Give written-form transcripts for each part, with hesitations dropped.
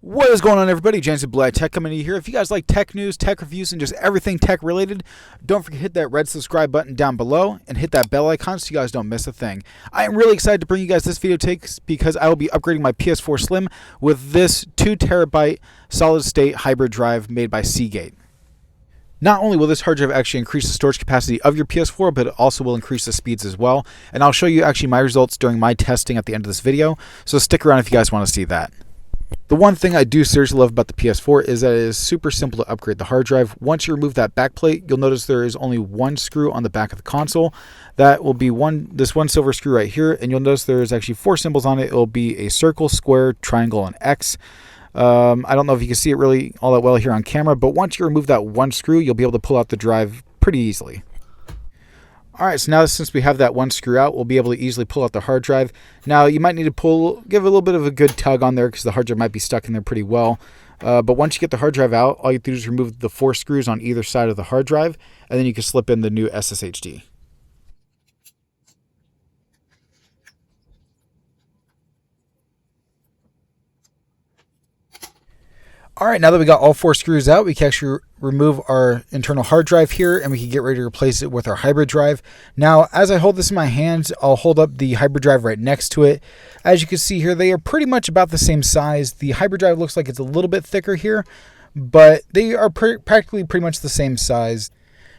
What is going on, everybody? Jansen Blue Tech coming to you here. If you guys like tech news, tech reviews, and just everything tech related, don't forget to hit that red subscribe button down below and hit that bell icon so you guys don't miss a thing. I am really excited to bring you guys this video because I will be upgrading my PS4 Slim with this 2TB solid state hybrid drive made by Seagate. Not only will this hard drive actually increase the storage capacity of your PS4, but it also will increase the speeds as well. And I'll show you actually my results during my testing at the end of this video, so stick around if you guys want to see that. The one thing I do seriously love about the PS4 is that it is super simple to upgrade the hard drive. Once you remove that back plate, you'll notice there is only one screw on the back of the console. That will be this one silver screw right here, and you'll notice there is actually 4 symbols on it. It will be a circle, square, triangle, and X. I don't know if you can see it really all that well here on camera, but once you remove that one screw, you'll be able to pull out the drive pretty easily. Alright, so now since we have that one screw out, we'll be able to easily pull out the hard drive. Now, you might need to give a little bit of a good tug on there because the hard drive might be stuck in there pretty well. But once you get the hard drive out, all you have to do is remove the 4 screws on either side of the hard drive, and then you can slip in the new SSHD. Alright, now that we got all 4 screws out, we can actually remove our internal hard drive here, and we can get ready to replace it with our hybrid drive. Now, as I hold this in my hands, I'll hold up the hybrid drive right next to it. As you can see here, they are pretty much about the same size. The hybrid drive looks like it's a little bit thicker here, but they are practically pretty much the same size.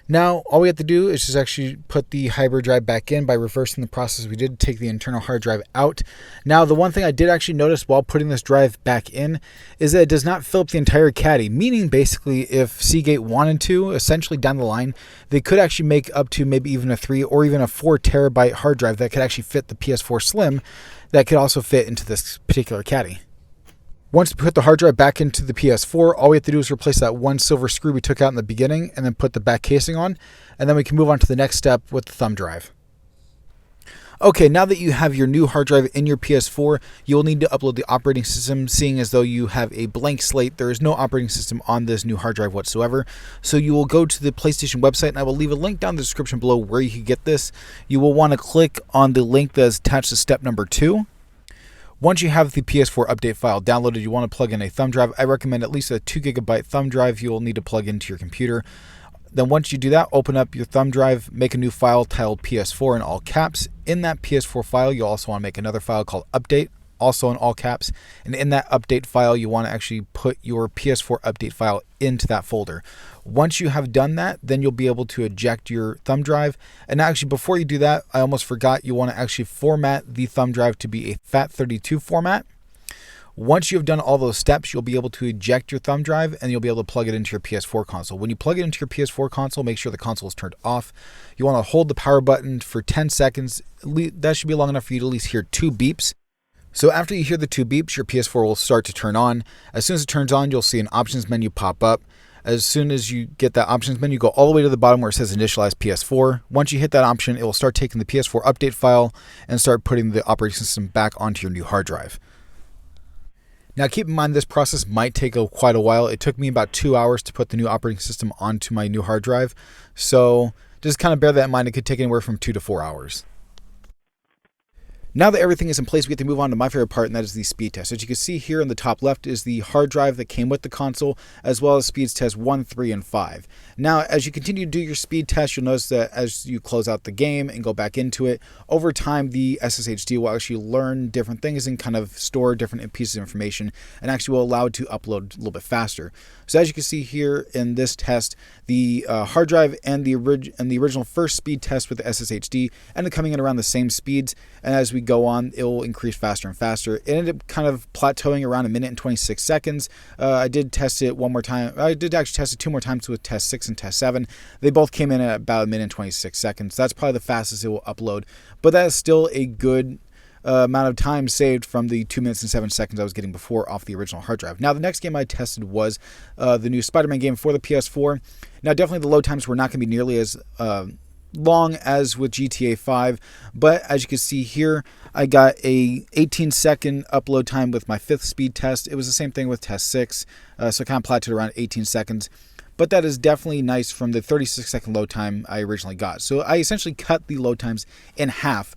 Now, all we have to do is just actually put the hybrid drive back in by reversing the process we did, take the internal hard drive out. Now, the one thing I did actually notice while putting this drive back in is that it does not fill up the entire caddy, meaning basically if Seagate wanted to, essentially down the line, they could actually make up to maybe even a 3 or even a 4TB hard drive that could actually fit the PS4 Slim that could also fit into this particular caddy. Once we put the hard drive back into the PS4, all we have to do is replace that one silver screw we took out in the beginning and then put the back casing on, and then we can move on to the next step with the thumb drive. Okay, now that you have your new hard drive in your PS4, you'll need to upload the operating system, seeing as though you have a blank slate. There is no operating system on this new hard drive whatsoever. So you will go to the PlayStation website, and I will leave a link down in the description below where you can get this. You will want to click on the link that is attached to step number 2. Once you have the PS4 update file downloaded, you want to plug in a thumb drive. I recommend at least a 2GB thumb drive you will need to plug into your computer. Then once you do that, open up your thumb drive, make a new file titled PS4 in all caps. In that PS4 file, you'll also want to make another file called update, also in all caps. And in that update file, you want to actually put your PS4 update file into that folder. Once you have done that, then you'll be able to eject your thumb drive. And actually, before you do that, I almost forgot, you want to actually format the thumb drive to be a FAT32 format. Once you have done all those steps, you'll be able to eject your thumb drive and you'll be able to plug it into your PS4 console. When you plug it into your PS4 console, make sure the console is turned off. You want to hold the power button for 10 seconds. That should be long enough for you to at least hear 2 beeps. So after you hear the 2 beeps, your PS4 will start to turn on. As soon as it turns on, you'll see an options menu pop up. As soon as you get that options menu, go all the way to the bottom where it says initialize PS4. Once you hit that option, it will start taking the PS4 update file and start putting the operating system back onto your new hard drive. Now keep in mind this process might take quite a while. It took me about 2 hours to put the new operating system onto my new hard drive. So just kind of bear that in mind. It could take anywhere from 2 to 4 hours. Now that everything is in place, we get to move on to my favorite part, and that is the speed test. As you can see here in the top left is the hard drive that came with the console, as well as speeds test 1, 3, and 5. Now, as you continue to do your speed test, you'll notice that as you close out the game and go back into it, over time the SSHD will actually learn different things and kind of store different pieces of information, and actually will allow it to upload a little bit faster. So as you can see here in this test, the hard drive and the original first speed test with the SSHD ended up coming in around the same speeds, and as we go on, it will increase faster and faster. It ended up kind of plateauing around 1 minute and 26 seconds. I did test it one more time. I did actually test it 2 more times with test 6 and test 7. They both came in at about 1 minute and 26 seconds. That's probably the fastest it will upload, but that is still a good amount of time saved from the 2 minutes and 7 seconds I was getting before off the original hard drive. Now, the next game I tested was the new Spider-Man game for the PS4. Now, definitely the load times were not going to be nearly as long as with GTA 5, but as you can see here, I got a 18-second upload time with my 5th speed test. It was the same thing with test 6, so kind of plateaued around 18 seconds. But that is definitely nice from the 36-second load time I originally got. So I essentially cut the load times in half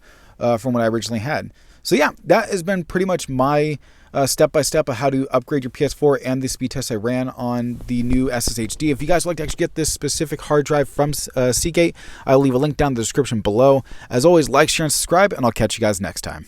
from what I originally had. So yeah, that has been pretty much my step by step of how to upgrade your PS4 and the speed test I ran on the new SSHD. If you guys would like to actually get this specific hard drive from Seagate, I'll leave a link down in the description below. As always, like, share, and subscribe, and I'll catch you guys next time.